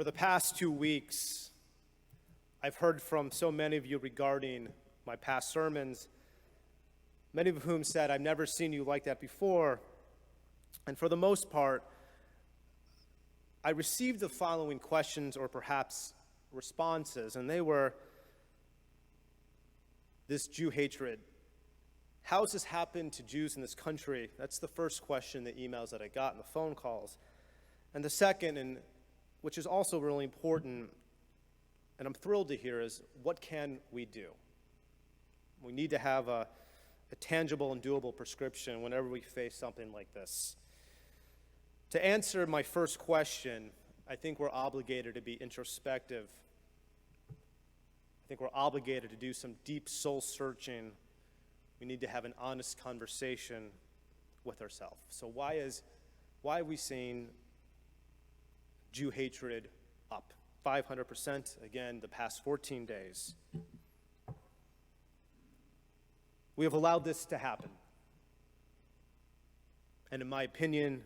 For the past 2 weeks, I've heard from so many of you regarding my past sermons, many of whom said, "I've never seen you like that before." And for the most part, I received the following questions or perhaps responses, and they were, this Jew hatred. How has this happened to Jews in this country? That's the first question, the emails that I got and the phone calls. And the second, and which is also really important, and I'm thrilled to hear, is what can we do? We need to have a tangible and doable prescription whenever we face something like this. To answer my first question, I think we're obligated to be introspective. I think we're obligated to do some deep soul searching. We need to have an honest conversation with ourselves. So why are we seeing Jew hatred up 500% again the past 14 days? We have allowed this to happen. And in my opinion,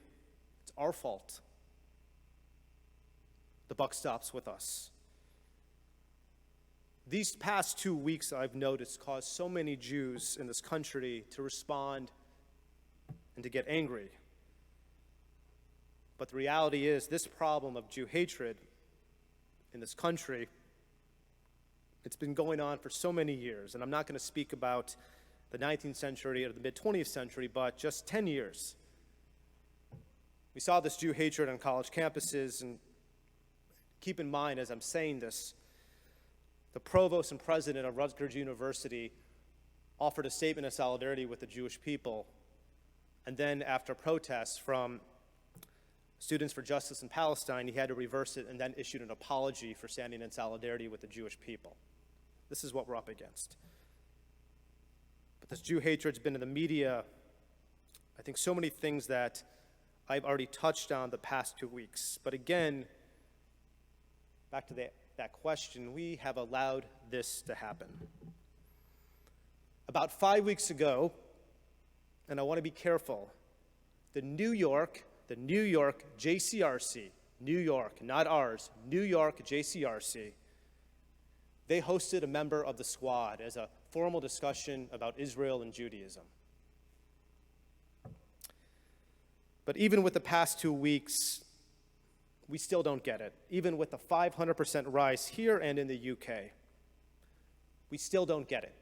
it's our fault. The buck stops with us. These past 2 weeks, I've noticed, caused so many Jews in this country to respond and to get angry. But the reality is, this problem of Jew hatred in this country, it's been going on for so many years. And I'm not going to speak about the 19th century or the mid-20th century, but just 10 years. We saw this Jew hatred on college campuses, and keep in mind as I'm saying this, the provost and president of Rutgers University offered a statement of solidarity with the Jewish people, and then after protests from Students for Justice in Palestine, he had to reverse it and then issued an apology for standing in solidarity with the Jewish people. This is what we're up against. But this Jew hatred's been in the media. I think so many things that I've already touched on the past 2 weeks. But again, back to that question, we have allowed this to happen. About 5 weeks ago, and I want to be careful, the New York JCRC, New York, not ours, New York JCRC, they hosted a member of the squad as a formal discussion about Israel and Judaism. But even with the past 2 weeks, we still don't get it. Even with the 500% rise here and in the UK, we still don't get it.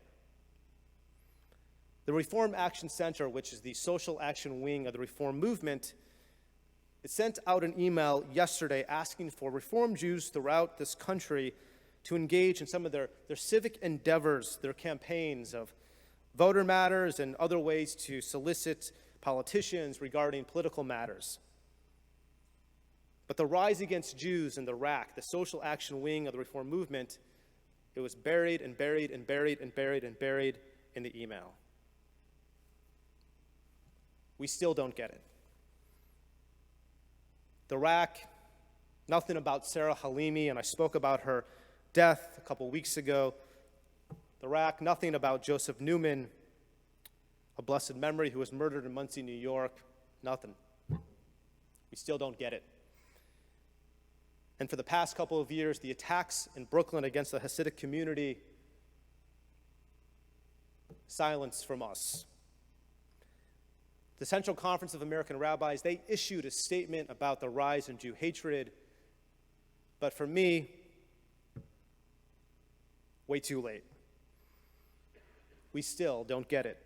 The Reform Action Center, which is the social action wing of the Reform movement, it sent out an email yesterday asking for Reform Jews throughout this country to engage in some of their civic endeavors, their campaigns of voter matters and other ways to solicit politicians regarding political matters. But the rise against Jews in the RAC, the social action wing of the Reform movement, it was buried and buried and buried and buried and buried in the email. We still don't get it. The RAC, nothing about Sarah Halimi, and I spoke about her death a couple weeks ago. The RAC, nothing about Joseph Newman, a blessed memory, who was murdered in Muncie, New York. Nothing. We still don't get it. And for the past couple of years, the attacks in Brooklyn against the Hasidic community, silence from us. The Central Conference of American Rabbis, they issued a statement about the rise in Jew hatred, but for me, way too late. We still don't get it.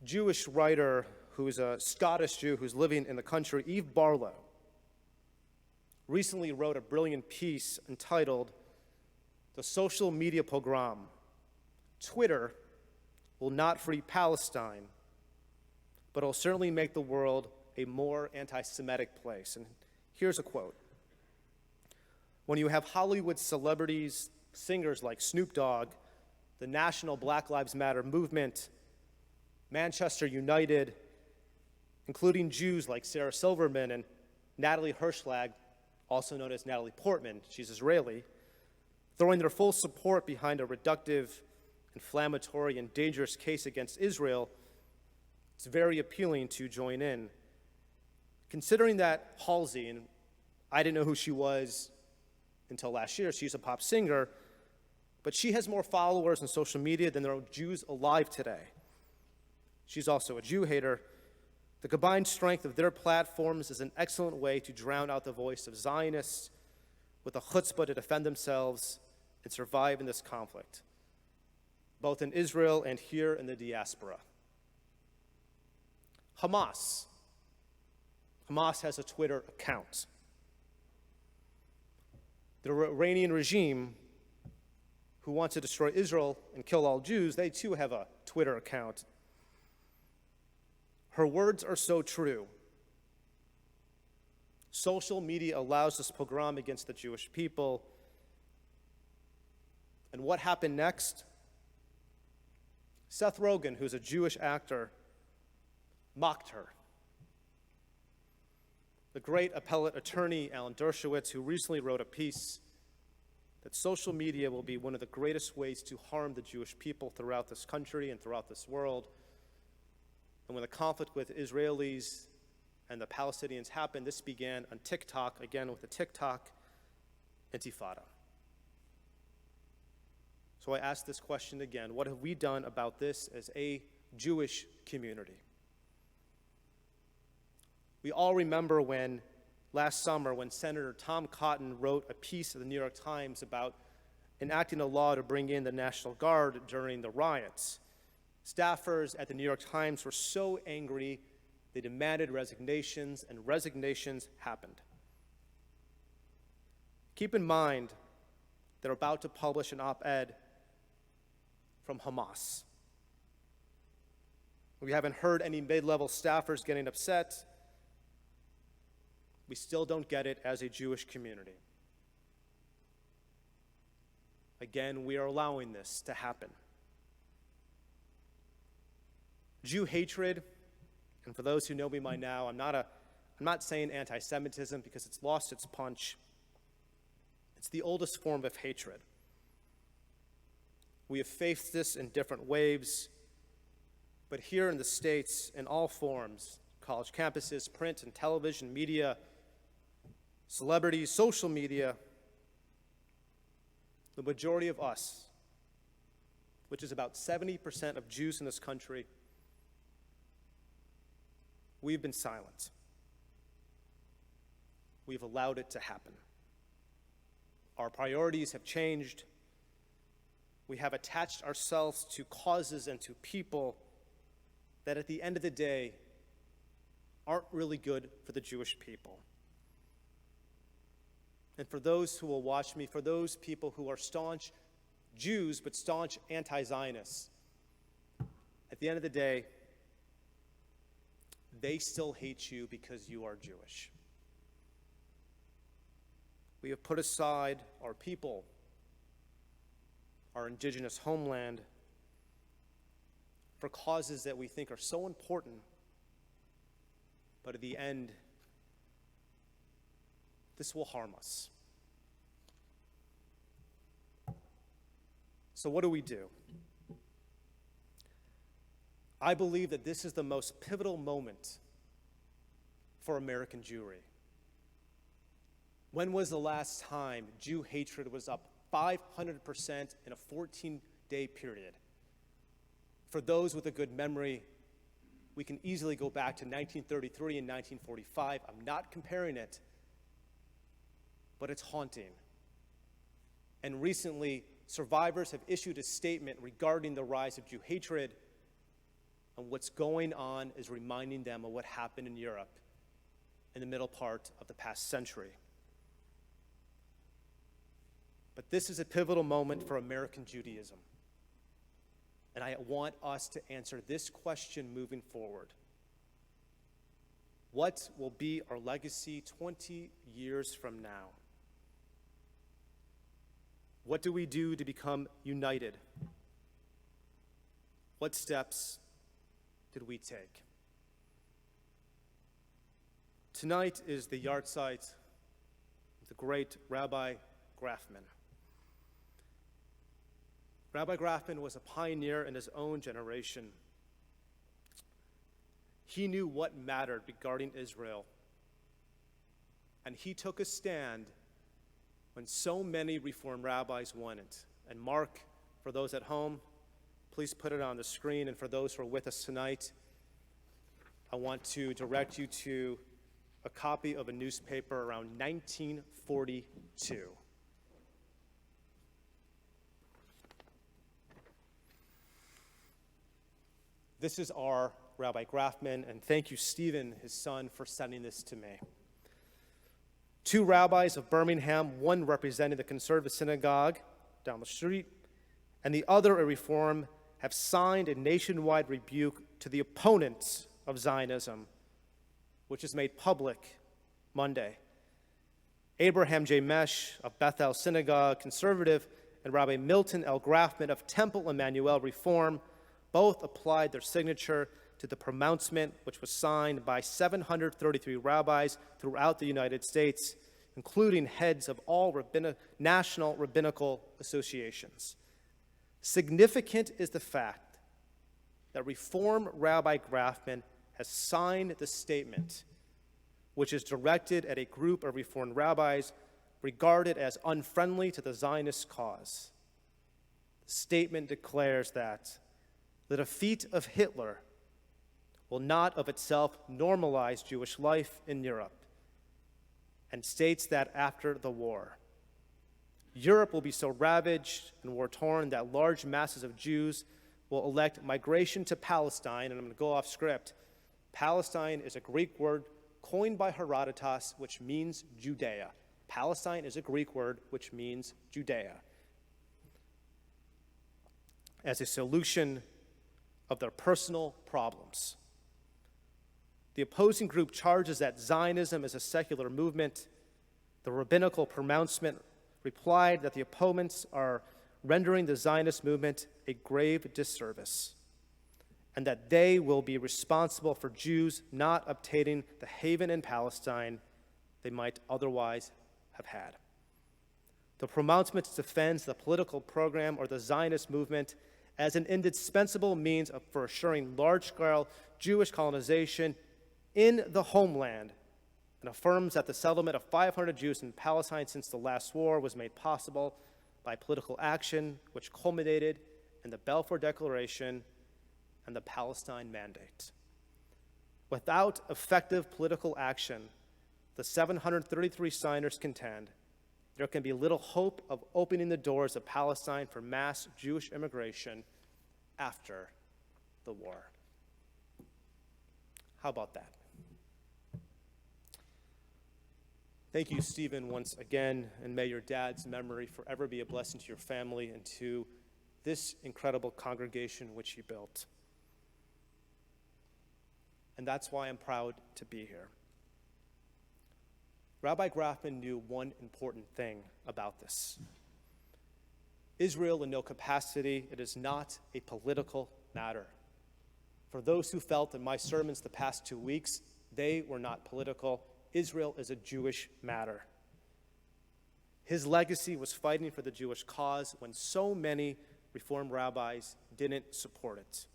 Jewish writer who's a Scottish Jew who's living in the country, Eve Barlow, recently wrote a brilliant piece entitled "The Social Media Pogrom. Twitter will not free Palestine, but it'll certainly make the world a more anti-Semitic place." And here's a quote. "When you have Hollywood celebrities, singers like Snoop Dogg, the national Black Lives Matter movement, Manchester United, including Jews like Sarah Silverman and Natalie Hirschlag, also known as Natalie Portman, she's Israeli, throwing their full support behind a reductive, inflammatory, and dangerous case against Israel, it's very appealing to join in. Considering that Halsey, and I didn't know who she was until last year. She's a pop singer, but she has more followers on social media than there are Jews alive today. She's also a Jew hater. The combined strength of their platforms is an excellent way to drown out the voice of Zionists with a chutzpah to defend themselves and survive in this conflict, both in Israel and here in the diaspora. Hamas. Hamas has a Twitter account. The Iranian regime, who wants to destroy Israel and kill all Jews, they too have a Twitter account. Her words are so true. Social media allows this pogrom against the Jewish people. And what happened next? Seth Rogen, who's a Jewish actor, mocked her. The great appellate attorney, Alan Dershowitz, who recently wrote a piece that social media will be one of the greatest ways to harm the Jewish people throughout this country and throughout this world. And when the conflict with Israelis and the Palestinians happened, this began on TikTok, again with the TikTok intifada. So I ask this question again: what have we done about this as a Jewish community? We all remember when last summer when Senator Tom Cotton wrote a piece in the New York Times about enacting a law to bring in the National Guard during the riots. Staffers at the New York Times were so angry, they demanded resignations, and resignations happened. Keep in mind, they're about to publish an op-ed from Hamas. We haven't heard any mid-level staffers getting upset. We still don't get it as a Jewish community. Again, we are allowing this to happen. Jew hatred, and for those who know me by now, I'm not saying antisemitism because it's lost its punch. It's the oldest form of hatred. We have faced this in different waves, but here in the States, in all forms, college campuses, print and television, media, celebrities, social media, the majority of us, which is about 70% of Jews in this country, we've been silent. We've allowed it to happen. Our priorities have changed. We have attached ourselves to causes and to people that at the end of the day aren't really good for the Jewish people. And for those who will watch me, for those people who are staunch Jews but staunch anti-Zionists, at the end of the day, they still hate you because you are Jewish. We have put aside our people, our indigenous homeland, for causes that we think are so important, but at the end, this will harm us. So what do we do? I believe that this is the most pivotal moment for American Jewry. When was the last time Jew hatred was up 500% in a 14-day period? For those with a good memory, we can easily go back to 1933 and 1945. I'm not comparing it, but it's haunting. And recently, survivors have issued a statement regarding the rise of Jew hatred, and what's going on is reminding them of what happened in Europe in the middle part of the past century. But this is a pivotal moment for American Judaism. And I want us to answer this question moving forward. What will be our legacy 20 years from now? What do we do to become united? What steps did we take? Tonight is the yahrzeit of the great Rabbi Grafman. Rabbi Grafman was a pioneer in his own generation. He knew what mattered regarding Israel. And he took a stand when so many Reform rabbis wouldn't. And Mark, for those at home, please put it on the screen. And for those who are with us tonight, I want to direct you to a copy of a newspaper around 1942. This is our Rabbi Grafman, and thank you, Stephen, his son, for sending this to me. Two rabbis of Birmingham, one representing the conservative synagogue down the street, and the other a Reform, have signed a nationwide rebuke to the opponents of Zionism, which is made public Monday. Abraham J. Mesh of Bethel Synagogue, conservative, and Rabbi Milton L. Grafman of Temple Emanu-El Reform both applied their signature to the pronouncement, which was signed by 733 rabbis throughout the United States, including heads of all national rabbinical associations. Significant is the fact that Reform Rabbi Grafman has signed the statement, which is directed at a group of Reformed rabbis regarded as unfriendly to the Zionist cause. The statement declares that the defeat of Hitler will not of itself normalize Jewish life in Europe, and states that after the war, Europe will be so ravaged and war-torn that large masses of Jews will elect migration to Palestine. And I'm going to go off script. Palestine is a Greek word coined by Herodotus, which means Judea. Palestine is a Greek word which means Judea, as a solution of their personal problems. The opposing group charges that Zionism is a secular movement. The rabbinical pronouncement replied that the opponents are rendering the Zionist movement a grave disservice, and that they will be responsible for Jews not obtaining the haven in Palestine they might otherwise have had. The pronouncement defends the political program or the Zionist movement as an indispensable means for assuring large-scale Jewish colonization in the homeland, and affirms that the settlement of 500 Jews in Palestine since the last war was made possible by political action, which culminated in the Balfour Declaration and the Palestine Mandate. Without effective political action, the 733 signers contend, there can be little hope of opening the doors of Palestine for mass Jewish immigration after the war. How about that? Thank you, Stephen, once again, and may your dad's memory forever be a blessing to your family and to this incredible congregation which he built. And that's why I'm proud to be here. Rabbi Grafman knew one important thing about this. Israel in no capacity, it is not a political matter. For those who felt in my sermons the past 2 weeks, they were not political. Israel is a Jewish matter. His legacy was fighting for the Jewish cause when so many Reformed rabbis didn't support it.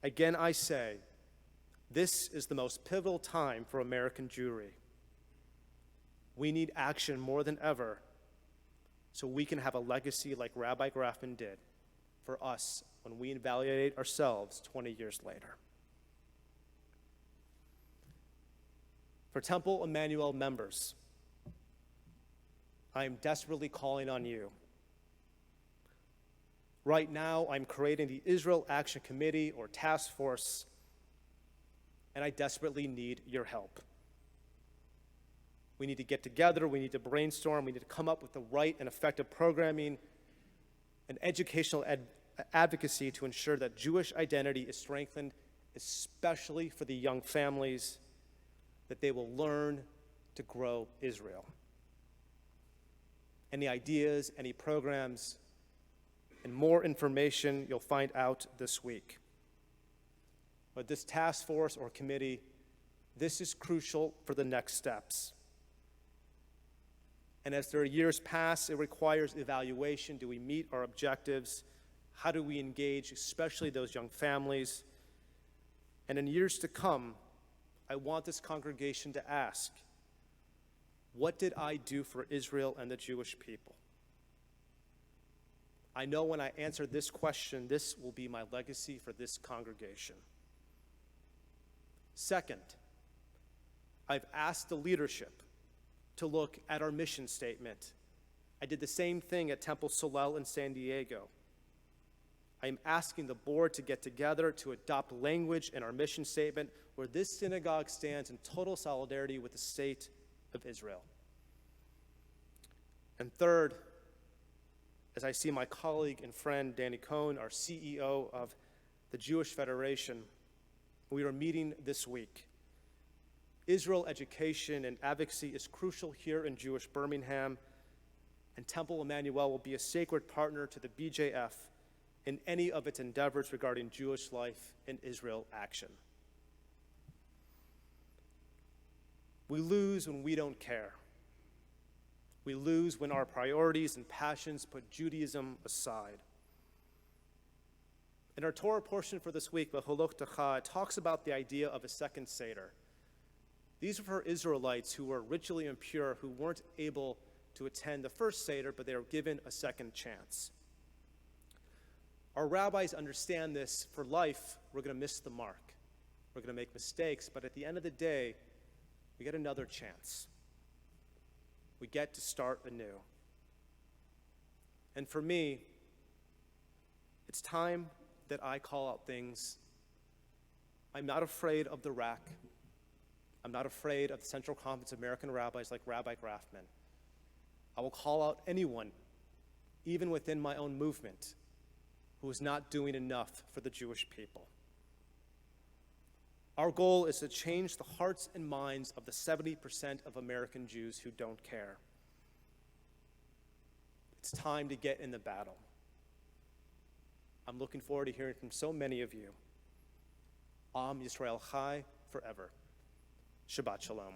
Again, I say, this is the most pivotal time for American Jewry. We need action more than ever so we can have a legacy like Rabbi Grafman did for us when we evaluate ourselves 20 years later. For Temple Emanu-El members, I am desperately calling on you. Right now, I'm creating the Israel Action Committee or Task Force, and I desperately need your help. We need to get together, we need to brainstorm, we need to come up with the right and effective programming and educational advocacy to ensure that Jewish identity is strengthened, especially for the young families, that they will learn to grow Israel. Any ideas, any programs, and more information you'll find out this week. But this task force or committee, this is crucial for the next steps. And as their years pass, it requires evaluation. Do we meet our objectives? How do we engage, especially those young families? And in years to come, I want this congregation to ask, What did I do for Israel and the Jewish people? I know when I answer this question, this will be my legacy for this congregation. Second, I've asked the leadership to look at our mission statement. I did the same thing at Temple Solel in San Diego. I am asking the board to get together to adopt language in our mission statement where this synagogue stands in total solidarity with the state of Israel. And third, as I see my colleague and friend Danny Cohn, our CEO of the Jewish Federation, we are meeting this week. Israel education and advocacy is crucial here in Jewish Birmingham, and Temple Emanu-El will be a sacred partner to the BJF in any of its endeavors regarding Jewish life and Israel action. We lose when we don't care. We lose when our priorities and passions put Judaism aside. In our Torah portion for this week, V'holok Techa, it talks about the idea of a second Seder. These are for Israelites who were ritually impure, who weren't able to attend the first Seder, but they were given a second chance. Our rabbis understand this. For life, we're going to miss the mark. We're going to make mistakes, but at the end of the day, we get another chance. We get to start anew. And for me, it's time that I call out things. I'm not afraid of the RAC. I'm not afraid of the Central Conference of American Rabbis like Rabbi Grafman. I will call out anyone, even within my own movement, who is not doing enough for the Jewish people. Our goal is to change the hearts and minds of the 70% of American Jews who don't care. It's time to get in the battle. I'm looking forward to hearing from so many of you. Am Yisrael Chai forever. Shabbat Shalom.